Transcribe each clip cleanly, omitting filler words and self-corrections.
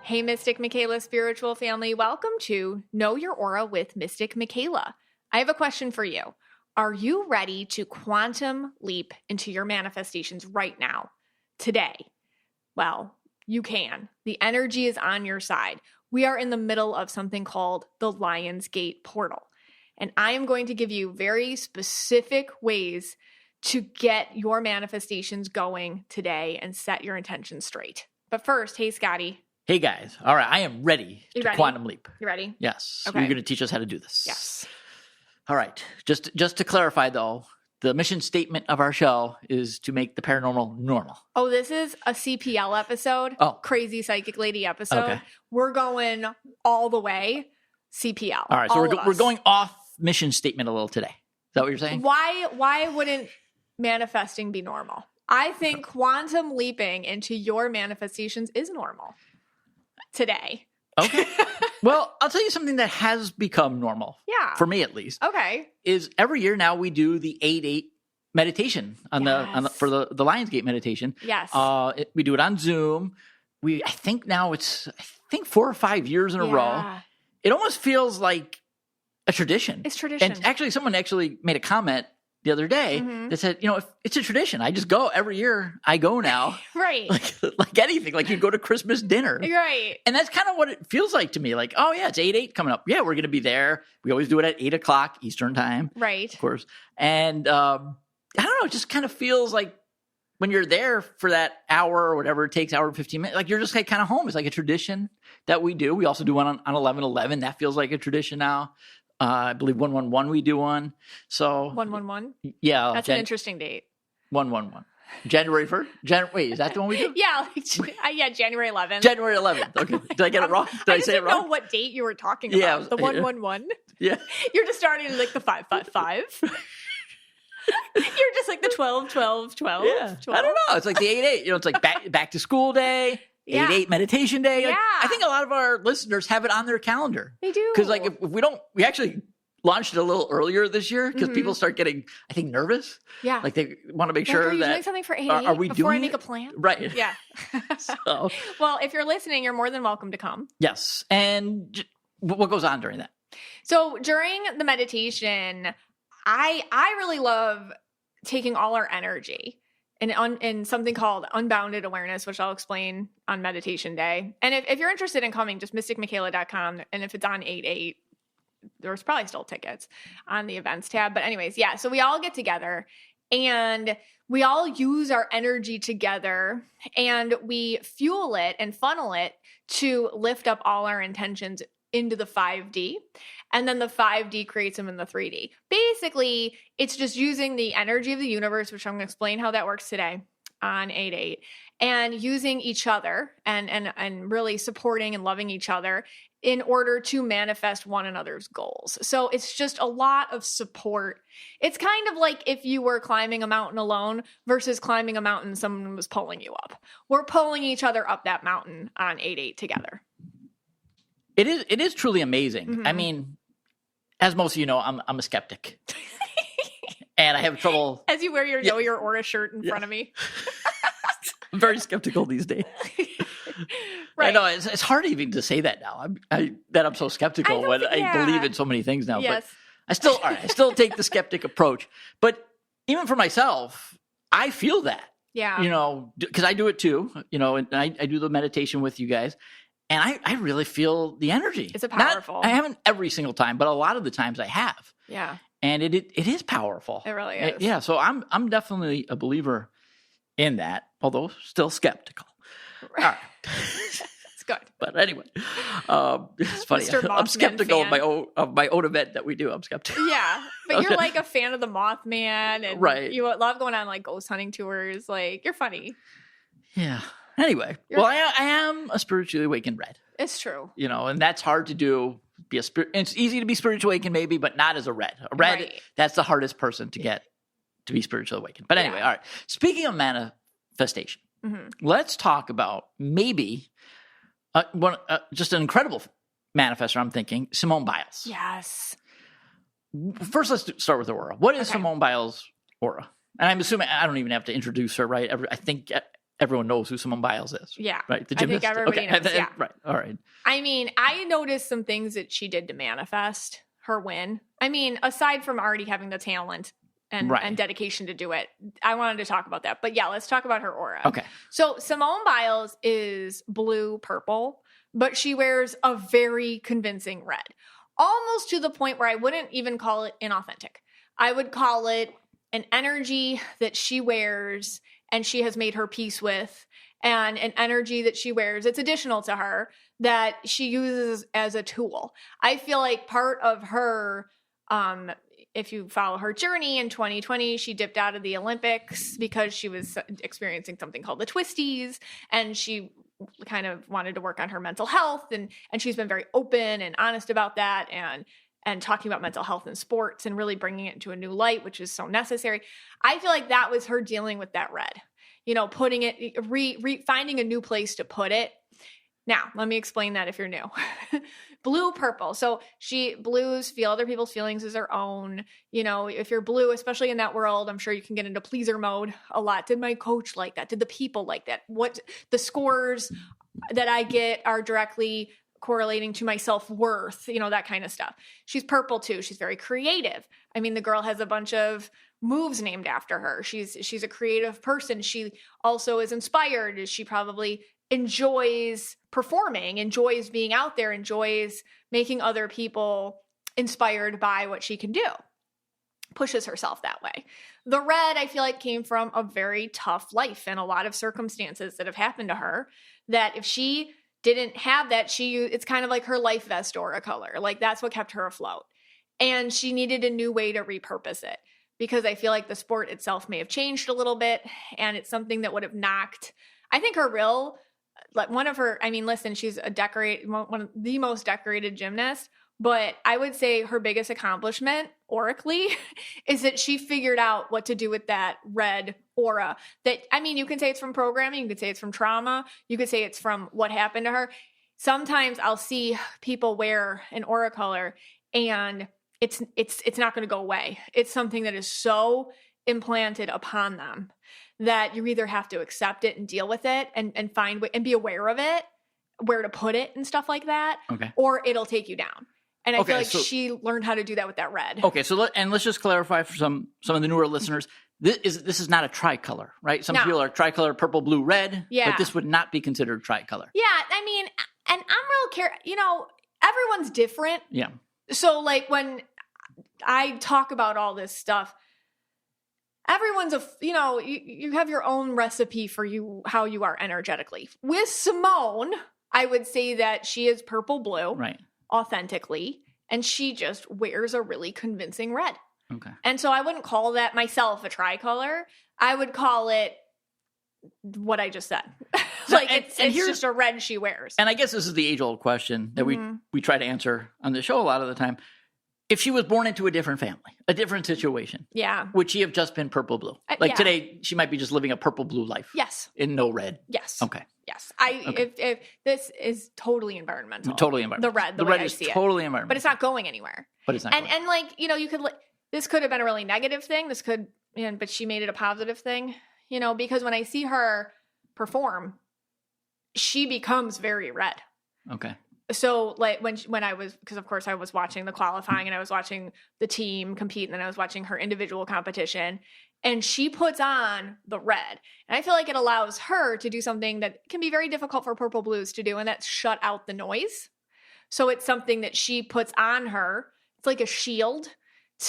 Hey, Mystic Michaela spiritual family. Welcome to Know Your Aura with Mystic Michaela. I have a question for you. Are you ready to quantum leap into your manifestations right now, today? Well, you can. The energy is on your side. We are in the middle of something called the LionsGate Portal. And I am going to give you very specific ways to get your manifestations going today and set your intentions straight. But first, hey, Scotty. Hey, guys. All right. I am ready to quantum leap. You ready? Yes. Okay. You're going to teach us how to do this. Yes. All right. Just to clarify, though, the mission statement of our show is to make the paranormal normal. Oh, this is a CPL episode. Oh. Crazy Psychic Lady episode. Okay. We're going all the way CPL. All right. So we're going off mission statement a little today. Is that what you're saying? Why wouldn't manifesting be normal? I think quantum leaping into your manifestations is normal today. Okay. Well, I'll tell you something that has become normal. Yeah. For me, at least. Okay. Is every year now we do the 8-8 meditation for the LionsGate meditation. Yes. We do it on Zoom. I think 4 or 5 years in a row. It almost feels like a tradition. It's tradition. And actually, someone made a comment the other day that said, if it's a tradition, I just go every year. I go now. Right. Like anything, like you go to Christmas dinner. Right. And that's kind of what it feels like to me. Like, oh yeah, it's 8-8 coming up. Yeah, we're going to be there. We always do it at 8:00 Eastern time. Right. Of course. And I don't know, it just kind of feels like when you're there for that hour or whatever it takes, hour and 15 minutes, like you're just like kind of home. It's like a tradition that we do. We also do one on 11/11. That feels like a tradition now. I believe 1/11 we do one. So 1/11. Yeah, that's an interesting date. 1/11. January 1st. Wait, is that the one we do? Yeah, January 11th. January 11th. Okay, did I get it wrong? Did I say it wrong? I didn't know what date you were talking about. Yeah, the 1/11. Yeah, you're just starting like the 5/5. You're just like the 12/12/12. Yeah, 12. I don't know. It's like the 8/8. It's like back to school day. 8/8 meditation day. Yeah. Like, I think a lot of our listeners have it on their calendar. They do. Because like if we actually launched it a little earlier this year because people start getting, I think, nervous. Yeah. Like they want to make sure are you that doing something for 8/8 are we before doing I make it? a plan? Right. Yeah. So, well, if you're listening, you're more than welcome to come. Yes. And what goes on during that? So during the meditation, I really love taking all our energy and something called unbounded awareness, which I'll explain on meditation day. And if you're interested in coming, just mysticmichaela.com. And if it's on 8/8, there's probably still tickets on the events tab. But anyways, yeah. So we all get together and we all use our energy together and we fuel it and funnel it to lift up all our intentions into the 5D. And then the 5D creates them in the 3D. Basically, it's just using the energy of the universe, which I'm going to explain how that works today on 8/8, and using each other and really supporting and loving each other in order to manifest one another's goals. So it's just a lot of support. It's kind of like if you were climbing a mountain alone versus climbing a mountain someone was pulling you up. We're pulling each other up that mountain on 8/8 together. It is truly amazing. I mean, as most of you know, I'm a skeptic. And I have trouble. As you wear your Know Your Aura shirt in front of me. I'm very skeptical these days. Right. I know it's hard even to say that now. I'm so skeptical when I believe in so many things now. Yes. But I still take the skeptic approach. But even for myself, I feel that. Yeah. Because I do it too. And I do the meditation with you guys. And I really feel the energy. It's powerful. I haven't every single time, but a lot of the times I have. Yeah. And it is powerful. It really is. Yeah. So I'm definitely a believer in that, although still skeptical. All right. It's good. But anyway, it's funny. I'm skeptical of my own event that we do. I'm skeptical. Yeah. But you're like a fan of the Mothman and right. You love going on like ghost hunting tours. Like you're funny. Yeah. Anyway, I am a spiritually awakened red. It's true. And that's hard to do. It's easy to be spiritually awakened maybe, but not as a red. A red, right. That's the hardest person to get to be spiritually awakened. But anyway, all right. Speaking of manifestation, let's talk about maybe just an incredible manifestor, I'm thinking, Simone Biles. Yes. First, let's start with aura. What is Simone Biles' aura? And I'm assuming I don't even have to introduce her, right? I think everyone knows who Simone Biles is. Yeah. Right. The I think gymnast. everybody knows. Yeah. Right. All right. I mean, I noticed some things that she did to manifest her win. I mean, aside from already having the talent and dedication to do it, I wanted to talk about that. But yeah, let's talk about her aura. Okay. So Simone Biles is blue purple, but she wears a very convincing red, almost to the point where I wouldn't even call it inauthentic. I would call it an energy that she wears and she has made her peace with, and an energy that she wears, it's additional to her, that she uses as a tool. I feel like part of her, if you follow her journey in 2020, she dipped out of the Olympics because she was experiencing something called the twisties, and she kind of wanted to work on her mental health, and she's been very open and honest about that, and talking about mental health in sports and really bringing it into a new light, which is so necessary. I feel like that was her dealing with that red, putting it, finding a new place to put it. Now, let me explain that if you're new. Blue, purple. So blues feel other people's feelings as their own. If you're blue, especially in that world, I'm sure you can get into pleaser mode a lot. Did my coach like that? Did the people like that? What the scores that I get are directly correlating to my self-worth, that kind of stuff. She's purple too. She's very creative. I mean, the girl has a bunch of moves named after her. She's a creative person. She also is inspired. She probably enjoys performing, enjoys being out there, enjoys making other people inspired by what she can do. Pushes herself that way. The red, I feel like, came from a very tough life and a lot of circumstances that have happened to her, that if she didn't have that, it's kind of like her life vest aura color. Like, that's what kept her afloat. And she needed a new way to repurpose it, because I feel like the sport itself may have changed a little bit, and it's something that would have knocked, I think, her real, like, listen, she's one of the most decorated gymnasts, but I would say her biggest accomplishment, oracally, is that she figured out what to do with that red aura. That, I mean, you can say it's from programming, you could say it's from trauma, you could say it's from what happened to her. Sometimes I'll see people wear an aura color and it's not going to go away. It's something that is so implanted upon them that you either have to accept it and deal with it and find and be aware of it, where to put it and stuff like that, or it'll take you down. And I feel like she learned how to do that with that red. Okay, so let's just clarify for some of the newer listeners. This is not a tricolor, right? Some people are tricolor, purple, blue, red, but this would not be considered tricolor. Yeah, I mean, and I'm real everyone's different. Yeah. So, like, when I talk about all this stuff, everyone's you have your own recipe for how you are energetically. With Simone, I would say that she is purple blue. Right. Authentically, and she just wears a really convincing red. Okay. And so I wouldn't call that myself a tricolor. I would call it what I just said. It's just a red she wears. And I guess this is the age-old question that we try to answer on the show a lot of the time. If she was born into a different family, a different situation, would she have just been purple blue? Today, she might be just living a purple blue life. Yes. In no red. Yes. Okay. Yes. If this is totally environmental. Totally environmental. The red is I see totally it. environmental. But it's not going anywhere. And you could, this could have been a really negative thing. But she made it a positive thing, because when I see her perform, she becomes very red. Okay. So, like, when I was, because of course I was watching the qualifying and I was watching the team compete, and then I was watching her individual competition, and she puts on the red. And I feel like it allows her to do something that can be very difficult for purple blues to do, and that's shut out the noise. So it's something that she puts on her. It's like a shield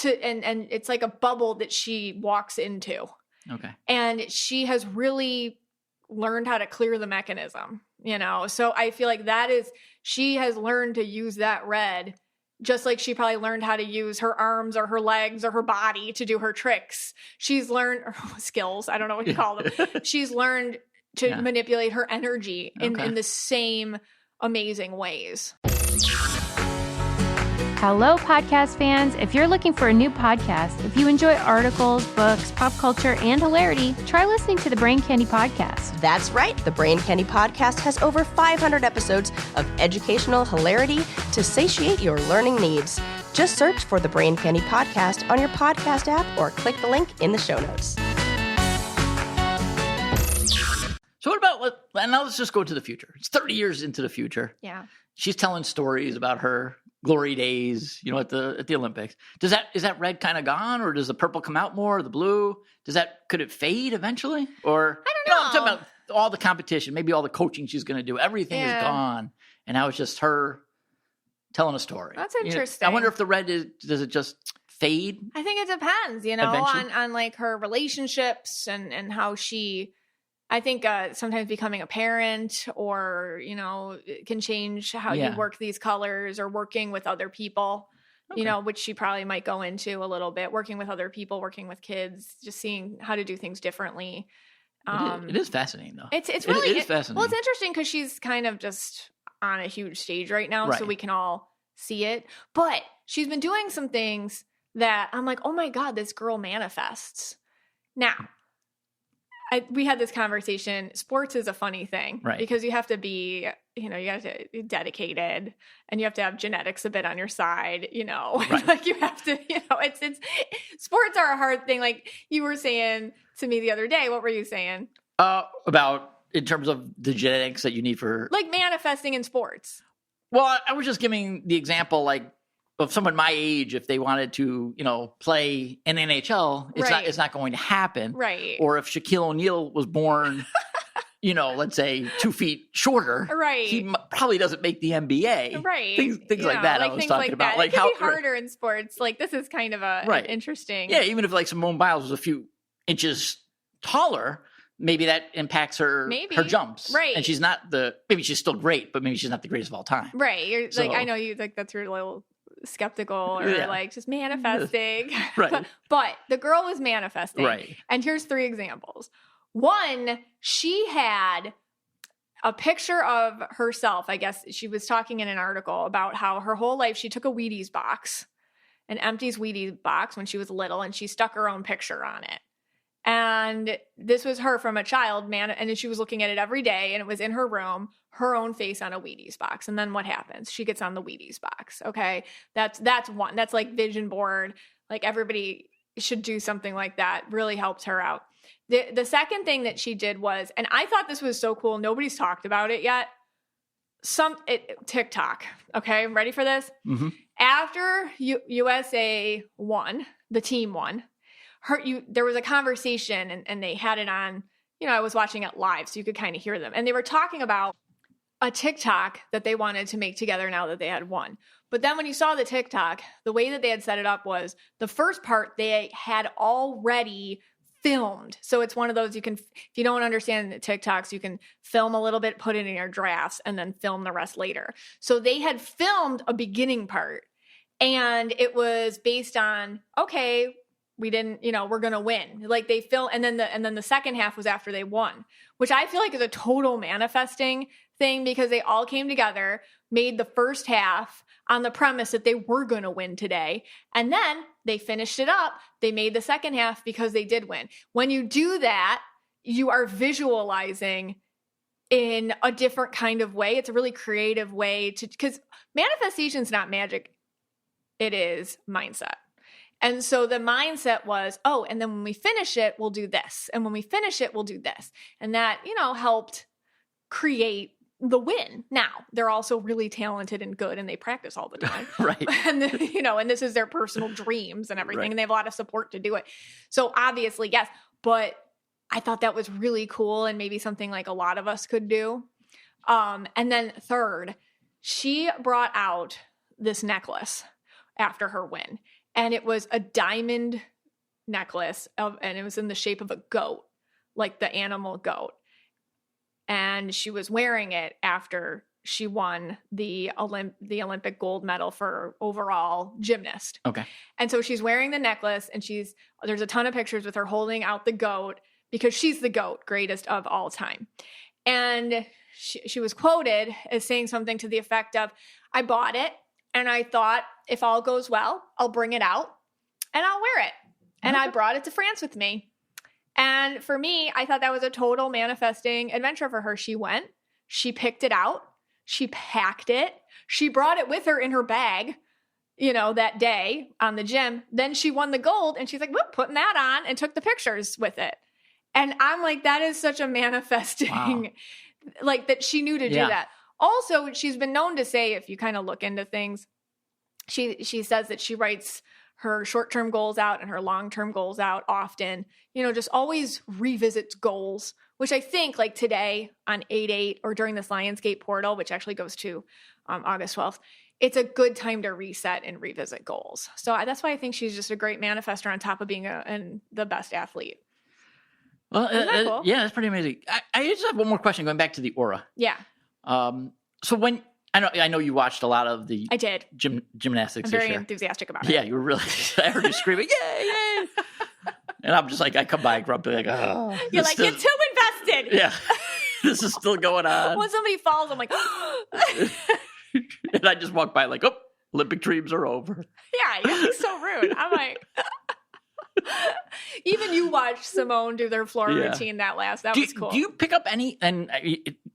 and it's like a bubble that she walks into. Okay. And she has really learned how to clear the mechanism, So I feel like she has learned to use that red, just like she probably learned how to use her arms or her legs or her body to do her tricks. She's learned skills. I don't know what you call them. She's learned to manipulate her energy in the same amazing ways. Hello, podcast fans. If you're looking for a new podcast, if you enjoy articles, books, pop culture, and hilarity, try listening to the Brain Candy Podcast. That's right. The Brain Candy Podcast has over 500 episodes of educational hilarity to satiate your learning needs. Just search for the Brain Candy Podcast on your podcast app or click the link in the show notes. So what about, and now let's just go to the future. It's 30 years into the future. Yeah. She's telling stories about her glory days, at the Olympics. Is that red kind of gone, or does the purple come out more, or the blue? Could it fade eventually? Or I don't know. I'm talking about all the competition, maybe all the coaching she's going to do. Everything is gone, and now it's just her telling a story. That's interesting. I wonder if the red does it just fade? I think it depends, on like her relationships and how she, I think sometimes becoming a parent or, can change how you work these colors, or working with other people, which she probably might go into a little bit, working with other people, working with kids, just seeing how to do things differently. It is fascinating though. It's really, it is fascinating. Well, it's interesting because she's kind of just on a huge stage right now, so we can all see it. But she's been doing some things that I'm like, oh my God, this girl manifests. Now, we had this conversation. Sports is a funny thing, right? Because you have to be, you have to be dedicated, and you have to have genetics a bit on your side, right. Like you have to, it's sports are a hard thing. Like you were saying to me the other day, what were you saying? About in terms of the genetics that you need for like manifesting in sports. Well, I was just giving the example, like, of someone my age, if they wanted to, play in NHL, it's not going to happen. Right. Or if Shaquille O'Neal was born, let's say 2 feet shorter, right, he probably doesn't make the NBA. Right. Things like that. Like I was talking about. Like, it can be harder in sports. Like this is kind of an interesting. Yeah, even if like Simone Biles was a few inches taller, maybe that impacts her jumps. Right. And she's not maybe she's still great, but maybe she's not the greatest of all time. Right. You're like, I know you like that's your little skeptical or like just manifesting. Right. But the girl was manifesting. Right. And here's 3 examples. One, she had a picture of herself. I guess she was talking in an article about how her whole life she took a Wheaties box, an empty Wheaties box when she was little, and she stuck her own picture on it. And this was her from a child, and she was looking at it every day, and it was in her room, her own face on a Wheaties box. And then what happens? She gets on the Wheaties box. Okay. That's one. That's like vision board. Like everybody should do something like that. Really helps her out. The second thing that she did was, and I thought this was so cool, nobody's talked about it yet. TikTok. Okay. Ready for this? Mm-hmm. After USA won, the team won. There was a conversation and they had it on, I was watching it live so you could kind of hear them. And they were talking about a TikTok that they wanted to make together now that they had won. But then when you saw the TikTok, the way that they had set it up was the first part they had already filmed. So it's one of those if you don't understand the TikToks, you can film a little bit, put it in your drafts, and then film the rest later. So they had filmed a beginning part, and it was based on, okay, we didn't, we're going to win. Like they film, and then the second half was after they won, which I feel like is a total manifesting thing because they all came together, made the first half on the premise that they were going to win today. And then they finished it up. They made the second half because they did win. When you do that, you are visualizing in a different kind of way. It's a really creative way because manifestation is not magic. It is mindset. And so the mindset was, and then when we finish it, we'll do this. And when we finish it, we'll do this. And that, helped create the win. Now, they're also really talented and good, and they practice all the time. Right. And, and this is their personal dreams and everything, and they have a lot of support to do it. So obviously, yes. But I thought that was really cool and maybe something like a lot of us could do. And then third, she brought out this necklace after her win. And it was a diamond necklace, and it was in the shape of a goat, like the animal goat. And she was wearing it after she won the Olympic gold medal for overall gymnast. Okay. And so she's wearing the necklace, and there's a ton of pictures with her holding out the goat because she's the GOAT, greatest of all time. And she was quoted as saying something to the effect of, I bought it, and I thought, if all goes well, I'll bring it out and I'll wear it. And I brought it to France with me. And for me, I thought that was a total manifesting adventure for her. She went, she picked it out, she packed it, she brought it with her in her bag, that day on the gym. Then she won the gold, and she's like, whoop, putting that on, and took the pictures with it. And I'm like, that is such a manifesting, like that she knew to do that. Also, she's been known to say, if you kind of look into things, she says that she writes her short-term goals out and her long-term goals out often, just always revisits goals, which I think like today on 8/8 or during this LionsGate Portal, which actually goes to August 12th, it's a good time to reset and revisit goals. So that's why I think she's just a great manifester on top of being the best athlete. Well, cool? Yeah, that's pretty amazing. I just have one more question going back to the aura. Yeah. So when I know you watched a lot of the I did gymnastics. I'm very enthusiastic about it. Yeah, you were really. I heard you screaming, "Yay, yay!" And I'm just like, I come by grumpy, like, oh. You're like, you're too invested. Yeah, this is still going on. When somebody falls, I'm like, and I just walk by like, oh, Olympic dreams are over. Yeah, you're like so rude. I'm like, even you watched Simone do their floor routine that was cool. Do you pick up any, and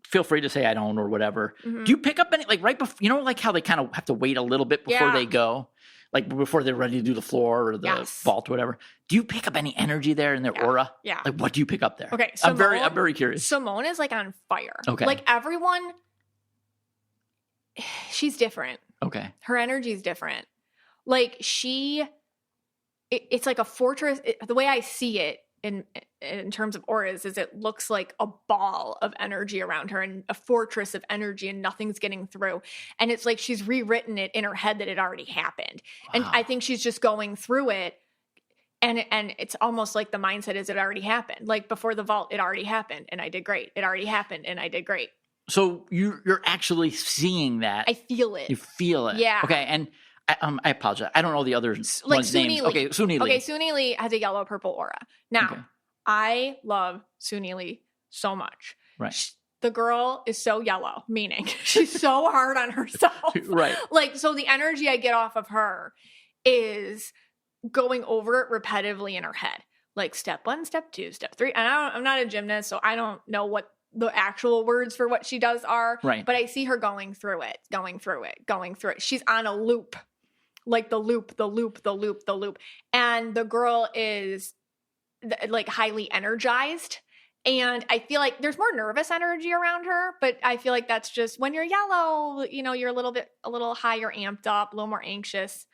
feel free to say I don't or whatever. Mm-hmm. Do you pick up any, like right before, like how they kind of have to wait a little bit before they go? Like before they're ready to do the floor or the vault or whatever. Do you pick up any energy there in their aura? Yeah. Like what do you pick up there? Okay. I'm very curious. Simone is like on fire. Okay. Like everyone, she's different. Okay. Her energy is different. Like it's like a fortress. The way I see it in terms of auras is it looks like a ball of energy around her and a fortress of energy and nothing's getting through. And it's like she's rewritten it in her head that it already happened. Wow. And I think she's just going through it. And it's almost like the mindset is it already happened. Like before the vault, it already happened and I did great. It already happened and I did great. So you're actually seeing that. I feel it. You feel it. Yeah. Okay. And I apologize. I don't know the other like one's names. Okay, Suni Lee. Okay, Suni Lee has a yellow-purple aura. Now, I love Suni Lee so much. Right. The girl is so yellow, meaning she's so hard on herself. Right. Like, so the energy I get off of her is going over it repetitively in her head. Like step 1, step 2, step 3. And I'm not a gymnast, so I don't know what the actual words for what she does are. Right. But I see her going through it. She's on a loop. Like the loop. And the girl is like highly energized. And I feel like there's more nervous energy around her, but I feel like that's just when you're yellow, you're a little higher amped up, a little more anxious.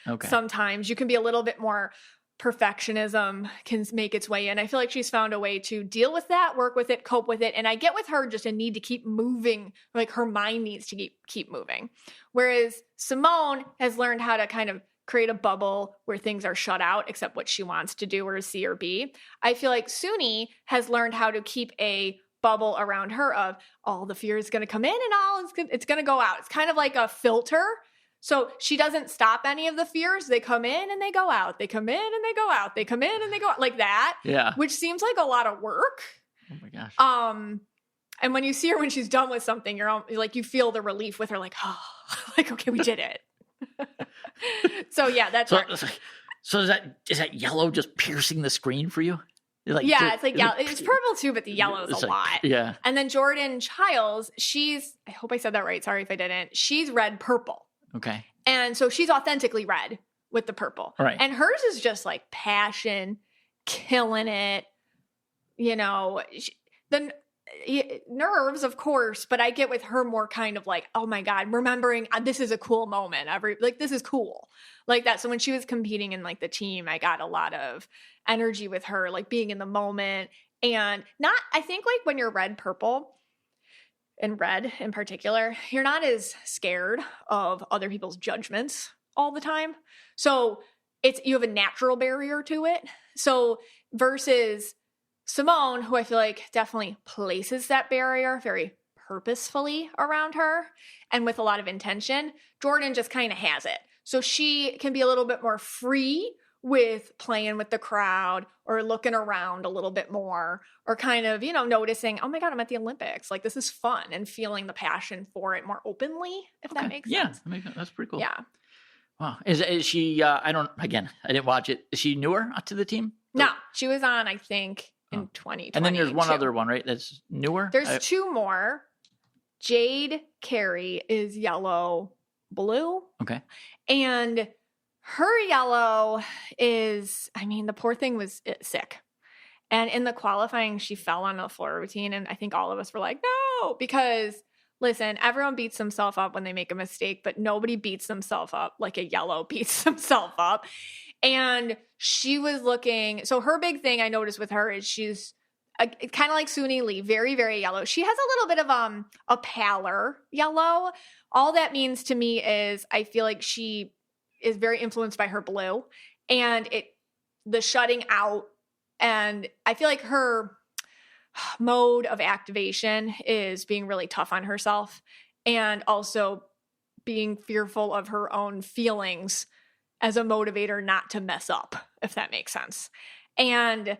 Okay. Sometimes you can be a little bit more perfectionism can make its way in. I feel like she's found a way to deal with that, work with it, cope with it. And I get with her just a need to keep moving. Like her mind needs to keep moving. Whereas Simone has learned how to kind of create a bubble where things are shut out, except what she wants to do or see or be. I feel like Suni has learned how to keep a bubble around her of all the fear is going to come in and it's going to go out. It's kind of like a filter. So she doesn't stop any of the fears. They come in and they go out. They come in and they go out. They come in and they go out like that. Yeah. Which seems like a lot of work. Oh my gosh. And when you see her when she's done with something, you're like, you feel the relief with her, like, oh, like, okay, we did it. So yeah, that's so is that yellow just piercing the screen for you? Like, it's like yellow. It's purple too, but the yellow is a lot. Yeah. And then Jordan Childs, I hope I said that right. Sorry if I didn't. She's red purple. Okay. And so she's authentically red with the purple. Right. And hers is just like passion, killing it. The nerves, of course, but I get with her more kind of like, oh my God, remembering this is a cool moment. This is cool. Like that. So when she was competing in like the team, I got a lot of energy with her, like being in the moment. And I think like when you're red purple, and red in particular, you're not as scared of other people's judgments all the time. So you have a natural barrier to it. So versus Simone, who I feel like definitely places that barrier very purposefully around her and with a lot of intention, Jordan just kind of has it. So she can be a little bit more free with playing with the crowd or looking around a little bit more or kind of, noticing, oh my God, I'm at the Olympics. Like this is fun and feeling the passion for it more openly, if that makes sense. Yeah, that's pretty cool. Yeah. Wow. Is she, I didn't watch it. Is she newer to the team? No, she was on, I think, in 2020. And then there's one other one, right? That's newer? There's two more. Jade Carey is yellow blue. Okay. And her yellow is, the poor thing was sick. And in the qualifying, she fell on a floor routine. And I think all of us were like, no, because listen, everyone beats themselves up when they make a mistake, but nobody beats themselves up like a yellow beats himself up. And she was looking, so her big thing I noticed with her is she's kind of like Suni Lee, very, very yellow. She has a little bit of a paler yellow. All that means to me is I feel like she is very influenced by her blue and the shutting out. And I feel like her mode of activation is being really tough on herself and also being fearful of her own feelings as a motivator not to mess up, if that makes sense. And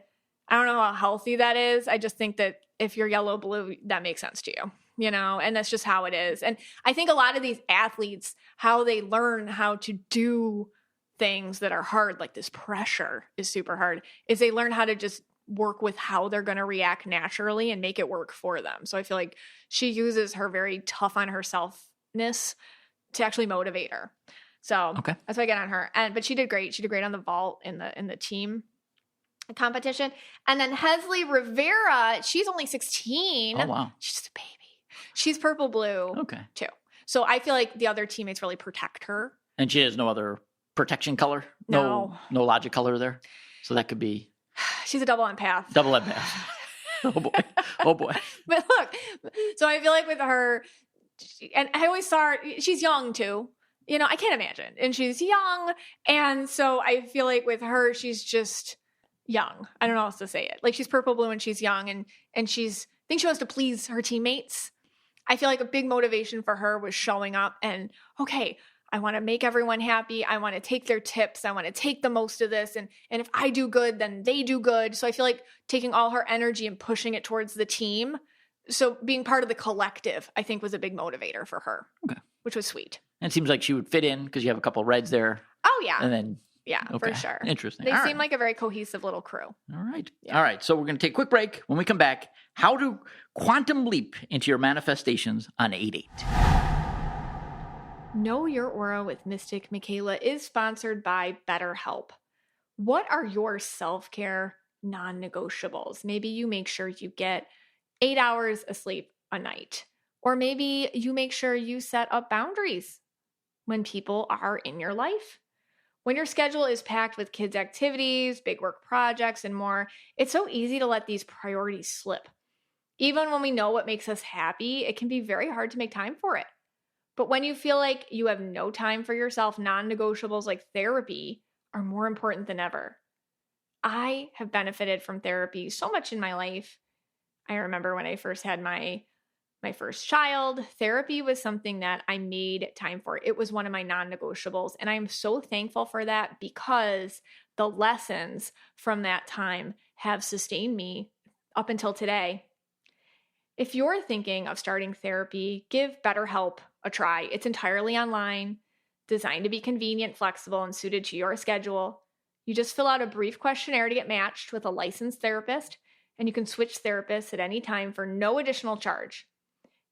I don't know how healthy that is. I just think that if you're yellow blue, that makes sense to you, and that's just how it is. And I think a lot of these athletes, how they learn how to do things that are hard, like this pressure is super hard, is they learn how to just work with how they're going to react naturally and make it work for them. So I feel like she uses her very tough on herselfness to actually motivate her. So that's why I get on her. But she did great. She did great on the vault in the team competition. And then Hesley Rivera, she's only 16. Oh, wow. She's just a baby. She's purple blue too. So I feel like the other teammates really protect her. And she has no other protection color? No logic color there? So that could be... She's a double empath. Double empath. Oh boy. But look, so I feel like with her, and I always saw her, she's young too. I can't imagine. And she's young. And so I feel like with her, she's just young. I don't know how else to say it. Like she's purple blue and she's young and I think she wants to please her teammates. I feel like a big motivation for her was showing up and, okay, I want to make everyone happy. I want to take their tips. I want to take the most of this. And if I do good, then they do good. So I feel like taking all her energy and pushing it towards the team. So being part of the collective, I think was a big motivator for her, which was sweet. And it seems like she would fit in because you have a couple of reds there. Oh, yeah. And then... Yeah, for sure. Interesting. They seem like a very cohesive little crew. All right. Yeah. All right. So we're going to take a quick break. When we come back, how to quantum leap into your manifestations on 8/8. Know Your Aura with Mystic Michaela is sponsored by BetterHelp. What are your self-care non-negotiables? Maybe you make sure you get 8 hours of sleep a night. Or maybe you make sure you set up boundaries when people are in your life. When your schedule is packed with kids' activities, big work projects, and more, it's so easy to let these priorities slip. Even when we know what makes us happy, it can be very hard to make time for it. But when you feel like you have no time for yourself, non-negotiables like therapy are more important than ever. I have benefited from therapy so much in my life. I remember when I first had my first child, therapy was something that I made time for. It was one of my non-negotiables. And I'm so thankful for that because the lessons from that time have sustained me up until today. If you're thinking of starting therapy, give BetterHelp a try. It's entirely online, designed to be convenient, flexible, and suited to your schedule. You just fill out a brief questionnaire to get matched with a licensed therapist, and you can switch therapists at any time for no additional charge.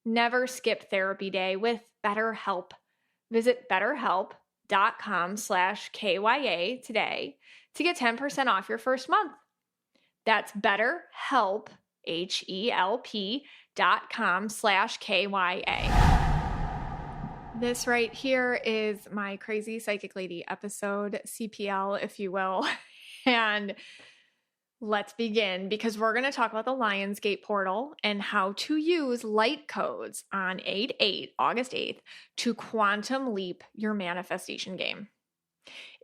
Never skip therapy day with BetterHelp. Visit betterhelp.com/KYA today to get 10% off your first month. That's BetterHelp, HELP.com/KYA. This right here is my Crazy Psychic Lady episode, CPL, if you will. And let's begin because we're going to talk about the LionsGate Portal and how to use light codes on August 8th, to quantum leap your manifestation game.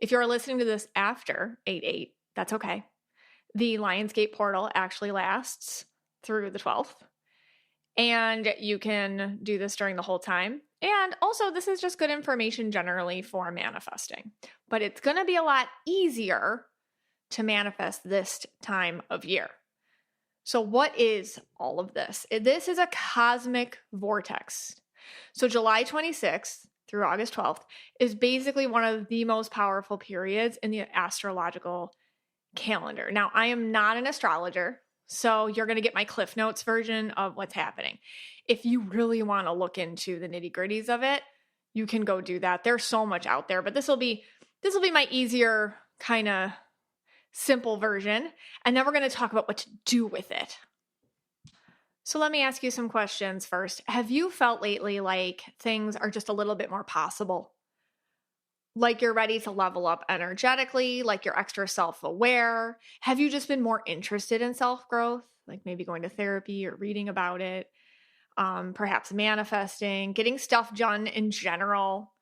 If you're listening to this after 8/8, that's okay. The LionsGate Portal actually lasts through the 12th, and you can do this during the whole time. And also, this is just good information generally for manifesting, but it's going to be a lot easier to manifest this time of year. So what is all of this? This is a cosmic vortex. So July 26th through August 12th is basically one of the most powerful periods in the astrological calendar. Now, I am not an astrologer, so you're going to get my Cliff Notes version of what's happening. If you really want to look into the nitty-gritties of it, you can go do that. There's so much out there, but this will be my easier kind of simple version. And then we're going to talk about what to do with it. So let me ask you some questions first. Have you felt lately like things are just a little bit more possible? Like you're ready to level up energetically, like you're extra self-aware? Have you just been more interested in self-growth? Like maybe going to therapy or reading about it, perhaps manifesting, getting stuff done in general?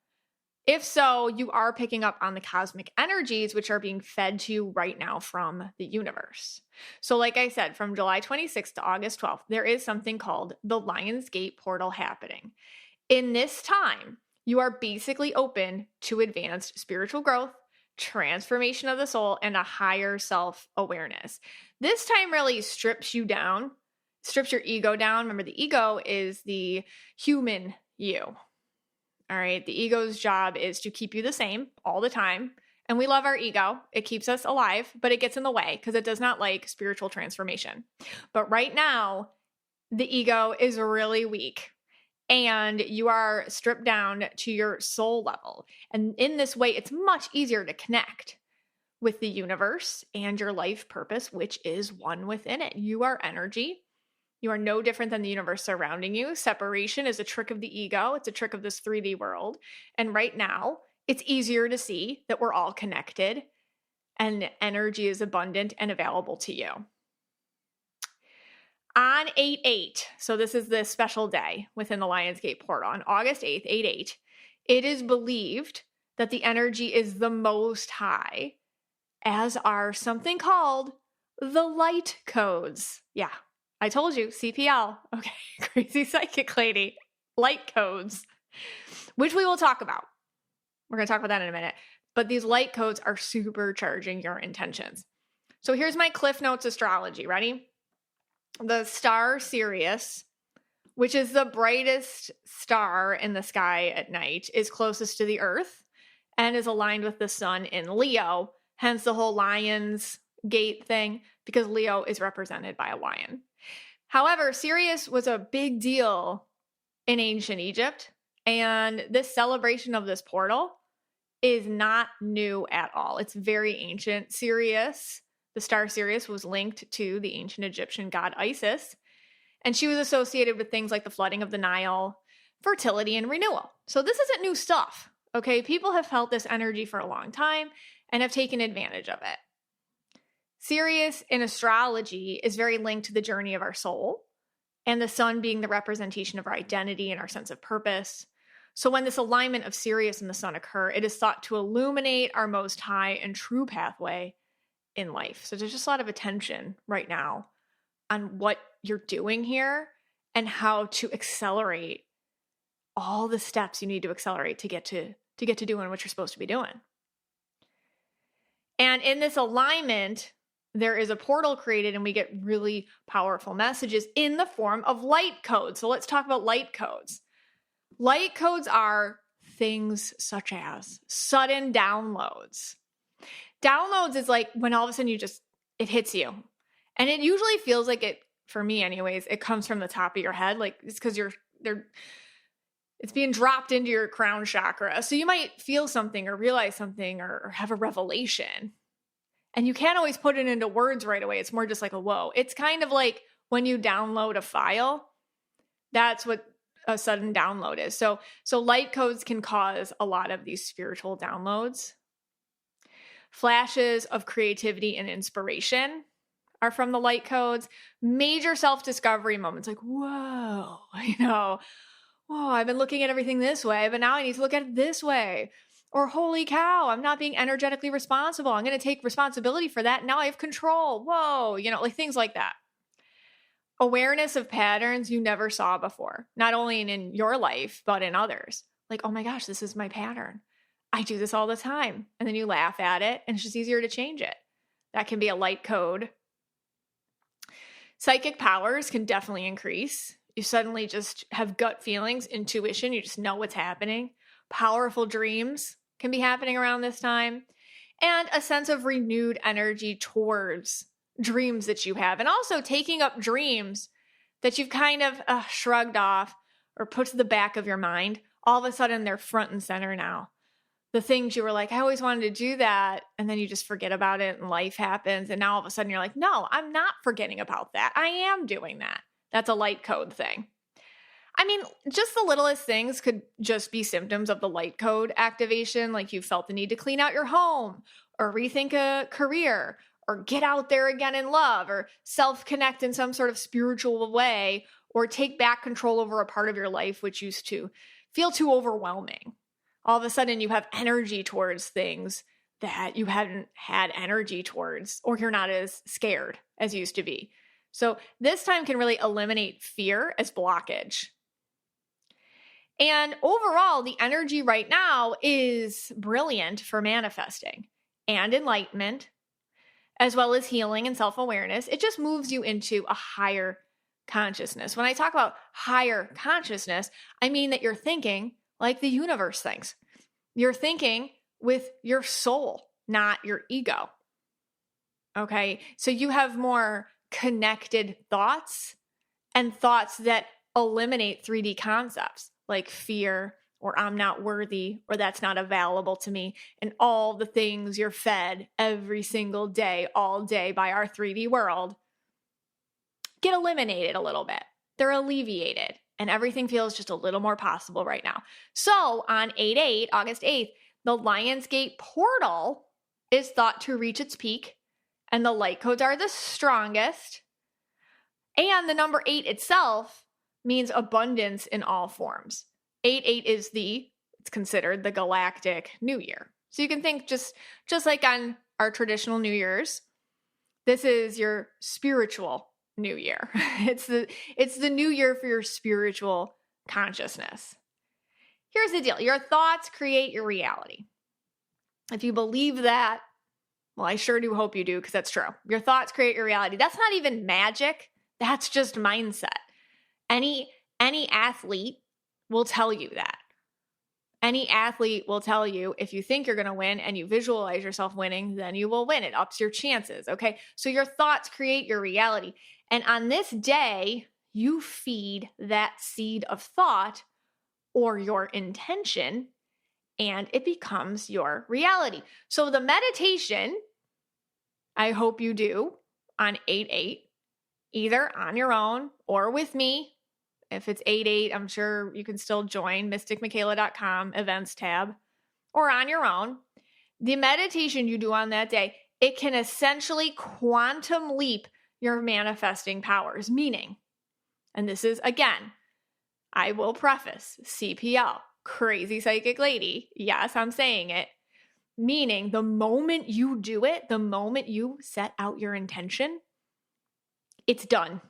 If so, you are picking up on the cosmic energies which are being fed to you right now from the universe. So like I said, from July 26th to August 12th, there is something called the LionsGate Portal happening. In this time, you are basically open to advanced spiritual growth, transformation of the soul, and a higher self-awareness. This time really strips you down, strips your ego down. Remember, the ego is the human you. All right. The ego's job is to keep you the same all the time. And we love our ego. It keeps us alive, but it gets in the way because it does not like spiritual transformation. But right now, the ego is really weak and you are stripped down to your soul level. And in this way, it's much easier to connect with the universe and your life purpose, which is one within it. You are energy. You are no different than the universe surrounding you. Separation is a trick of the ego. It's a trick of this 3D world. And right now, it's easier to see that we're all connected and energy is abundant and available to you. On 8/8, so this is the special day within the LionsGate Portal, on August 8th, 8/8, it is believed that the energy is the most high, as are something called the light codes. Yeah. I told you, CPL. Okay, crazy psychic lady. Light codes, which we will talk about. We're going to talk about that in a minute. But these light codes are supercharging your intentions. So here's my Cliff Notes astrology. Ready? The star Sirius, which is the brightest star in the sky at night, is closest to the Earth and is aligned with the sun in Leo. Hence the whole Lion's Gate thing, because Leo is represented by a lion. However, Sirius was a big deal in ancient Egypt, and this celebration of this portal is not new at all. It's very ancient. Sirius, the star Sirius, was linked to the ancient Egyptian god Isis, and she was associated with things like the flooding of the Nile, fertility, and renewal. So this isn't new stuff, okay? People have felt this energy for a long time and have taken advantage of it. Sirius in astrology is very linked to the journey of our soul, and the sun being the representation of our identity and our sense of purpose. So when this alignment of Sirius and the sun occur, it is thought to illuminate our most high and true pathway in life. So there's just a lot of attention right now on what you're doing here and how to accelerate all the steps you need to accelerate to get to doing what you're supposed to be doing. And in this alignment, there is a portal created and we get really powerful messages in the form of light codes. So let's talk about light codes. Light codes are things such as sudden downloads. Downloads is like when all of a sudden it hits you. And it usually feels like it, for me anyways, it comes from the top of your head. Like it's because it's being dropped into your crown chakra. So you might feel something or realize something or have a revelation. And you can't always put it into words right away. It's more just like a whoa. It's kind of like when you download a file. That's what a sudden download is. So light codes can cause a lot of these spiritual downloads. Flashes of creativity and inspiration are from the light codes. Major self-discovery moments like, whoa, whoa, I've been looking at everything this way, but now I need to look at it this way. Or holy cow, I'm not being energetically responsible. I'm going to take responsibility for that. Now I have control. Whoa, like things like that. Awareness of patterns you never saw before, not only in your life, but in others. Like, oh my gosh, this is my pattern. I do this all the time. And then you laugh at it and it's just easier to change it. That can be a light code. Psychic powers can definitely increase. You suddenly just have gut feelings, intuition. You just know what's happening. Powerful dreams can be happening around this time. And a sense of renewed energy towards dreams that you have. And also taking up dreams that you've kind of shrugged off or put to the back of your mind. All of a sudden, they're front and center now. the things you were like, I always wanted to do that. And then you just forget about it and life happens. And now all of a sudden you're like, no, I'm not forgetting about that. I am doing that. That's a light code thing. I mean, just the littlest things could just be symptoms of the light code activation. Like you felt the need to clean out your home or rethink a career or get out there again in love or self-connect in some sort of spiritual way or take back control over a part of your life which used to feel too overwhelming. All of a sudden you have energy towards things that you hadn't had energy towards, or you're not as scared as you used to be. So this time can really eliminate fear as blockage. And overall, the energy right now is brilliant for manifesting and enlightenment, as well as healing and self-awareness. It just moves you into a higher consciousness. When I talk about higher consciousness, I mean that you're thinking like the universe thinks. You're thinking with your soul, not your ego. Okay? So you have more connected thoughts and thoughts that eliminate 3D concepts like fear or I'm not worthy or that's not available to me and all the things you're fed every single day, all day by our 3D world get eliminated a little bit. They're alleviated and everything feels just a little more possible right now. So on August 8th, the LionsGate Portal is thought to reach its peak and the light codes are the strongest. And the number 8 itself means abundance in all forms. 8-8 is it's considered the galactic New Year. So you can think just like on our traditional New Year's, this is your spiritual New Year. It's the New Year for your spiritual consciousness. Here's the deal. Your thoughts create your reality. If you believe that, well, I sure do hope you do because that's true. Your thoughts create your reality. That's not even magic. That's just mindset. Any athlete will tell you that. Any athlete will tell you if you think you're going to win and you visualize yourself winning, then you will win. It ups your chances. Okay. So your thoughts create your reality. And on this day, you feed that seed of thought or your intention, and it becomes your reality. So the meditation, I hope you do on 8-8, either on your own or with me. If it's 8-8, I'm sure you can still join mysticmichaela.com events tab or on your own. The meditation you do on that day, it can essentially quantum leap your manifesting powers, meaning, and this is, again, I will preface, CPL, crazy psychic lady. Yes, I'm saying it. Meaning the moment you do it, the moment you set out your intention, it's done.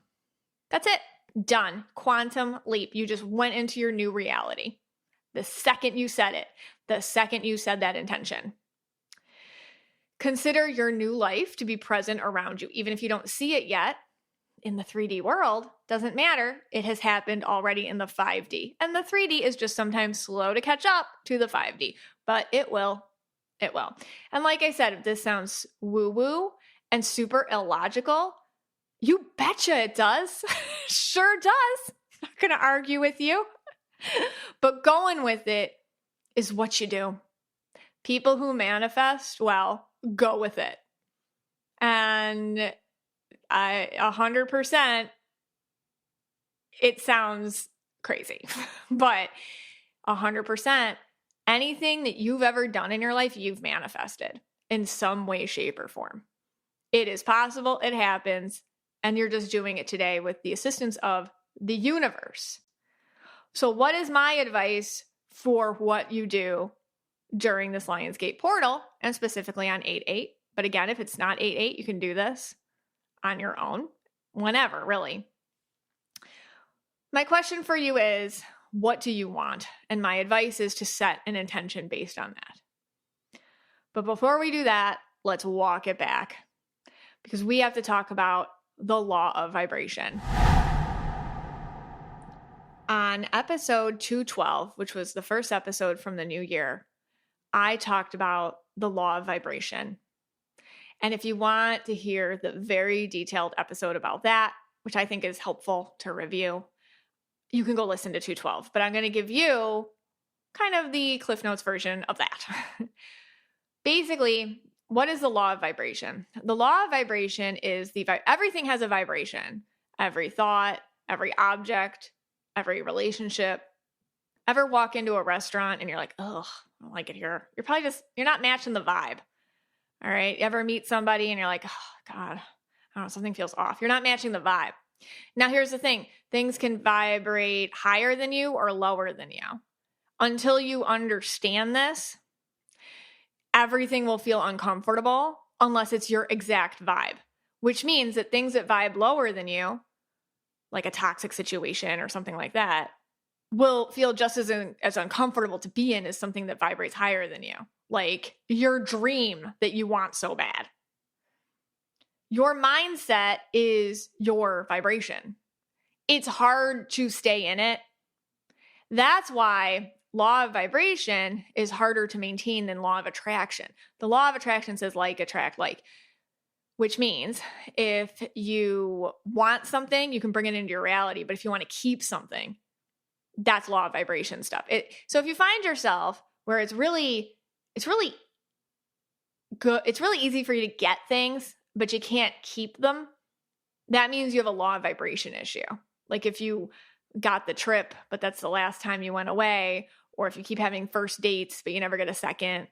That's it. Done. Quantum leap. You just went into your new reality. The second you said it, the second you said that intention. Consider your new life to be present around you. Even if you don't see it yet in the 3D world, doesn't matter. It has happened already in the 5D. And the 3D is just sometimes slow to catch up to the 5D, but it will. It will. And like I said, if this sounds woo-woo and super illogical, you betcha it does. Sure does. Not going to argue with you. But going with it is what you do. People who manifest, well, go with it. And 100%, it sounds crazy. But 100%, anything that you've ever done in your life, you've manifested in some way, shape, or form. It is possible. It happens. And you're just doing it today with the assistance of the universe. So what is my advice for what you do during this LionsGate Portal, and specifically on 8-8? But again, if it's not 8-8, you can do this on your own, whenever, really. My question for you is, what do you want? And my advice is to set an intention based on that. But before we do that, let's walk it back, because we have to talk about the law of vibration. On episode 212, which was the first episode from the new year, I talked about the law of vibration. And if you want to hear the very detailed episode about that, which I think is helpful to review, you can go listen to 212. But I'm going to give you kind of the Cliff Notes version of that. Basically, what is the law of vibration? The law of vibration is everything has a vibration. Every thought, every object, every relationship. Ever walk into a restaurant and you're like, ugh, I don't like it here. You're not matching the vibe. All right. You ever meet somebody and you're like, oh God, I don't know, something feels off. You're not matching the vibe. Now, here's the thing. Things can vibrate higher than you or lower than you. Until you understand this, everything will feel uncomfortable unless it's your exact vibe, which means that things that vibe lower than you, like a toxic situation or something like that, will feel just as uncomfortable to be in as something that vibrates higher than you, like your dream that you want so bad. Your mindset is your vibration. It's hard to stay in it. That's why law of vibration is harder to maintain than law of attraction. The law of attraction says like attract like, which means if you want something, you can bring it into your reality. But if you want to keep something, that's law of vibration stuff. So if you find yourself where it's really good, it's really easy for you to get things, but you can't keep them, that means you have a law of vibration issue. Like if you got the trip, but that's the last time you went away, or if you keep having first dates, but you never get a second,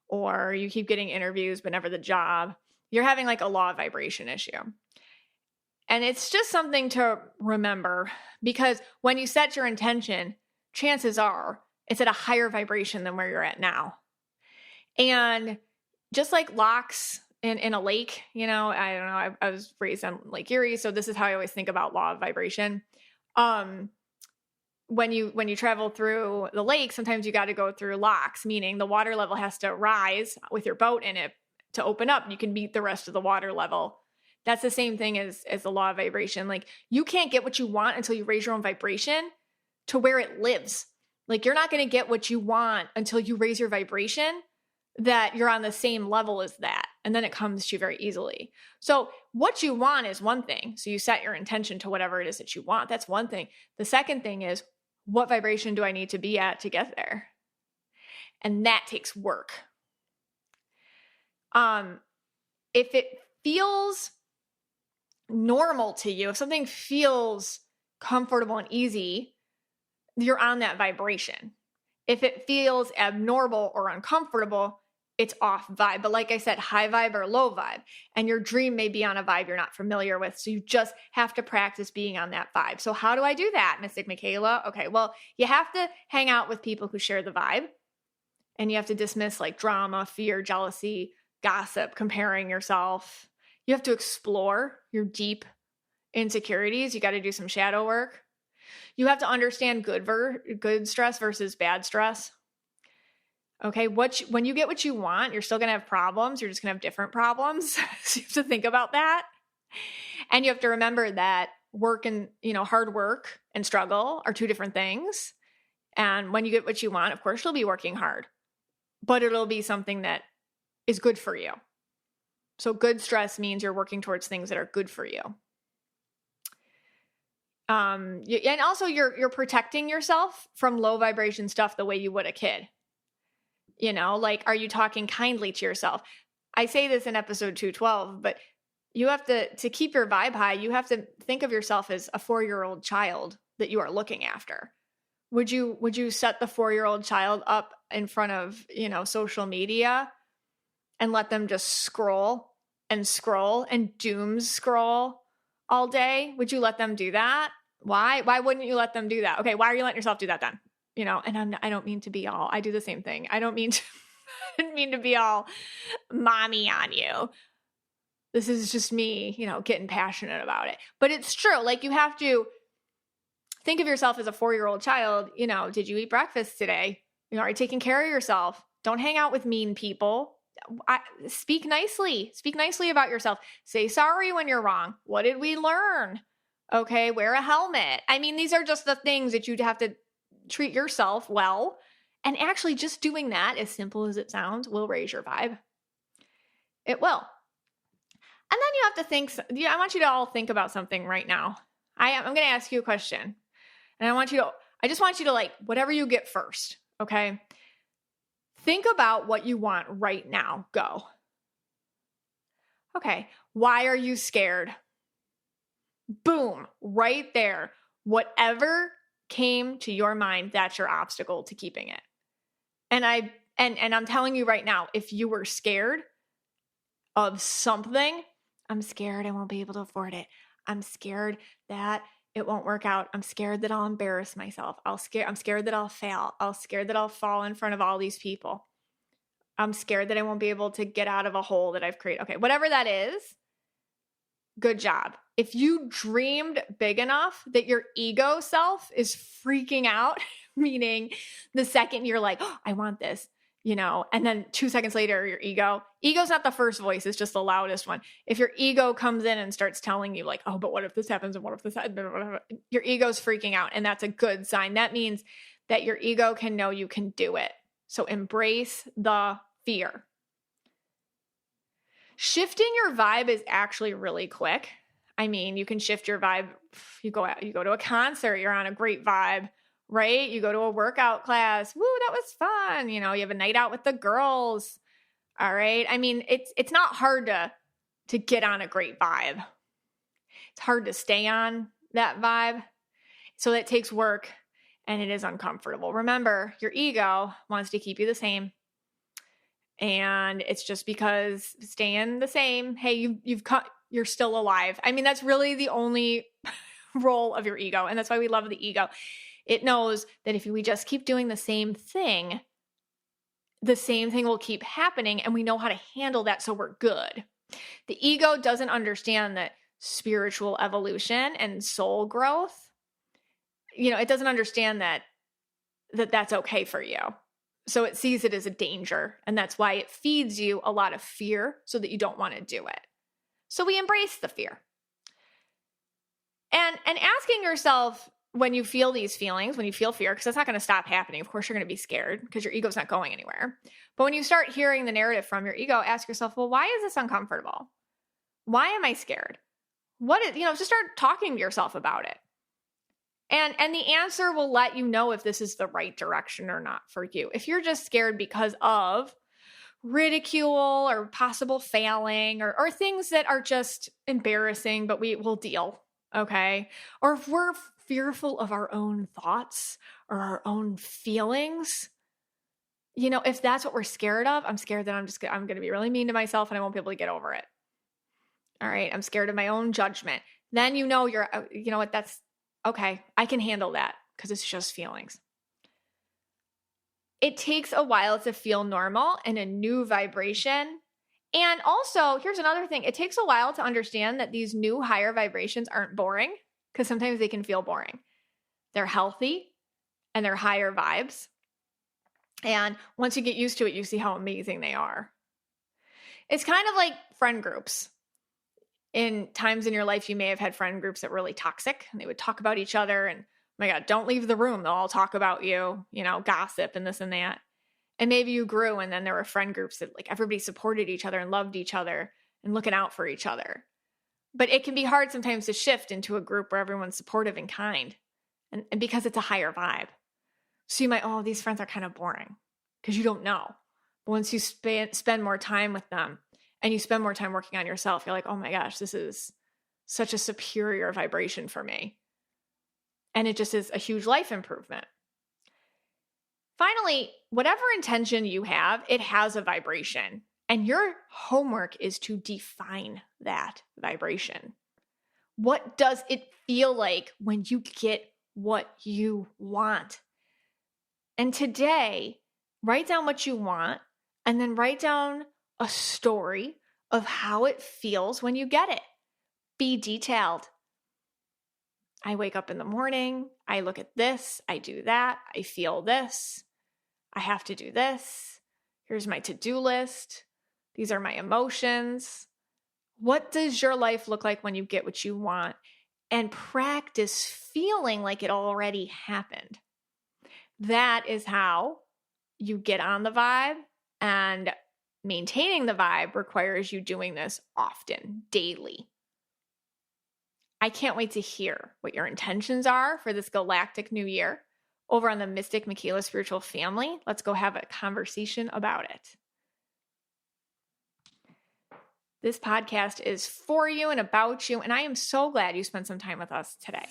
or you keep getting interviews, but never the job, you're having like a law of vibration issue. And it's just something to remember, because when you set your intention, chances are it's at a higher vibration than where you're at now. And just like locks in a lake, I don't know, I was raised on Lake Erie, so this is how I always think about law of vibration. When you travel through the lake, sometimes you got to go through locks, meaning the water level has to rise with your boat in it to open up. You can meet the rest of the water level. That's the same thing as the law of vibration. Like you can't get what you want until you raise your own vibration to where it lives. Like you're not going to get what you want until you raise your vibration that you're on the same level as that. And then it comes to you very easily. So what you want is one thing. So you set your intention to whatever it is that you want. That's one thing. The second thing is, what vibration do I need to be at to get there? And that takes work. If it feels normal to you, if something feels comfortable and easy, you're on that vibration. If it feels abnormal or uncomfortable, it's off vibe. But like I said, high vibe or low vibe. And your dream may be on a vibe you're not familiar with. So you just have to practice being on that vibe. So how do I do that, Mystic Michaela? Okay, well, you have to hang out with people who share the vibe. And you have to dismiss like drama, fear, jealousy, gossip, comparing yourself. You have to explore your deep insecurities. You got to do some shadow work. You have to understand good stress versus bad stress. Okay, when you get what you want, you're still going to have problems. You're just going to have different problems. So you have to think about that. And you have to remember that work and, hard work and struggle are two different things. And when you get what you want, of course, you'll be working hard, but it'll be something that is good for you. So good stress means you're working towards things that are good for you. And also you're protecting yourself from low vibration stuff the way you would a kid. Like, are you talking kindly to yourself? I say this in episode 212, but you have to keep your vibe high. You have to think of yourself as a 4-year-old child that you are looking after. Would you set the 4-year-old child up in front of, social media and let them just scroll and doom scroll all day? Would you let them do that? Why wouldn't you let them do that? Okay, why are you letting yourself do that then? And I don't mean to be all, I do the same thing. I didn't mean to be all mommy on you. This is just me, getting passionate about it. But it's true. Like you have to think of yourself as a 4-year-old child. Did you eat breakfast today? Are you taking care of yourself? Don't hang out with mean people. Speak nicely. Speak nicely about yourself. Say sorry when you're wrong. What did we learn? Okay, wear a helmet. I mean, these are just the things that you'd have to treat yourself well. And actually just doing that, as simple as it sounds, will raise your vibe. It will. And then you have to think, I want you to all think about something right now. I'm going to ask you a question. And I just want you to like, whatever you get first. Okay. Think about what you want right now. Go. Okay. Why are you scared? Boom. Right there. Whatever came to your mind, that's your obstacle to keeping it. And I'm telling you right now, if you were scared of something, I'm scared I won't be able to afford it. I'm scared that it won't work out. I'm scared that I'll embarrass myself. I'm scared that I'll fail. I'm scared that I'll fall in front of all these people. I'm scared that I won't be able to get out of a hole that I've created. Okay, whatever that is, good job. If you dreamed big enough that your ego self is freaking out, meaning the second you're like, oh, I want this, and then 2 seconds later, your ego's not the first voice, it's just the loudest one. If your ego comes in and starts telling you like, oh, but what if this happens? And what if this happens? Your ego's freaking out. And that's a good sign. That means that your ego can know you can do it. So embrace the fear. Shifting your vibe is actually really quick. I mean, you can shift your vibe. You go to a concert, you're on a great vibe, right? You go to a workout class. Woo, that was fun. You have a night out with the girls. All right. I mean, it's not hard to get on a great vibe. It's hard to stay on that vibe. So that takes work and it is uncomfortable. Remember, your ego wants to keep you the same. And it's just because staying the same, hey, you're still alive. I mean, that's really the only role of your ego. And that's why we love the ego. It knows that if we just keep doing the same thing will keep happening, and we know how to handle that, so we're good. The ego doesn't understand that spiritual evolution and soul growth, it doesn't understand that that's okay for you. So it sees it as a danger, and that's why it feeds you a lot of fear so that you don't want to do it. So we embrace the fear. And asking yourself when you feel these feelings, when you feel fear, because that's not going to stop happening. Of course, you're going to be scared because your ego's not going anywhere. But when you start hearing the narrative from your ego, ask yourself, well, why is this uncomfortable? Why am I scared? Just start talking to yourself about it. And the answer will let you know if this is the right direction or not for you. If you're just scared because of ridicule or possible failing or things that are just embarrassing, but we will deal, okay? Or if we're fearful of our own thoughts or our own feelings, if that's what we're scared of, I'm scared that I'm going to be really mean to myself and I won't be able to get over it. All right, I'm scared of my own judgment. Then that's okay, I can handle that because it's just feelings. It takes a while to feel normal and a new vibration. And also, here's another thing. It takes a while to understand that these new higher vibrations aren't boring, because sometimes they can feel boring. They're healthy and they're higher vibes. And once you get used to it, you see how amazing they are. It's kind of like friend groups. In times in your life, you may have had friend groups that were really toxic and they would talk about each other and, oh my God, don't leave the room. They'll all talk about you, gossip and this and that. And maybe you grew and then there were friend groups that like everybody supported each other and loved each other and looking out for each other. But it can be hard sometimes to shift into a group where everyone's supportive and kind and because it's a higher vibe. So you might, these friends are kind of boring because you don't know. But once you spend more time with them, and you spend more time working on yourself, you're like, oh my gosh, this is such a superior vibration for me. And it just is a huge life improvement. Finally, whatever intention you have, it has a vibration. And your homework is to define that vibration. What does it feel like when you get what you want? And today, write down what you want and then write down a story of how it feels when you get it. Be detailed. I wake up in the morning, I look at this, I do that, I feel this, I have to do this. Here's my to-do list. These are my emotions. What does your life look like when you get what you want? And practice feeling like it already happened. That is how you get on the vibe, and maintaining the vibe requires you doing this often, daily. I can't wait to hear what your intentions are for this galactic new year. over on the Mystic Michaela Spiritual Family. Let's go have a conversation about it. This podcast is for you and about you, and I am so glad you spent some time with us today.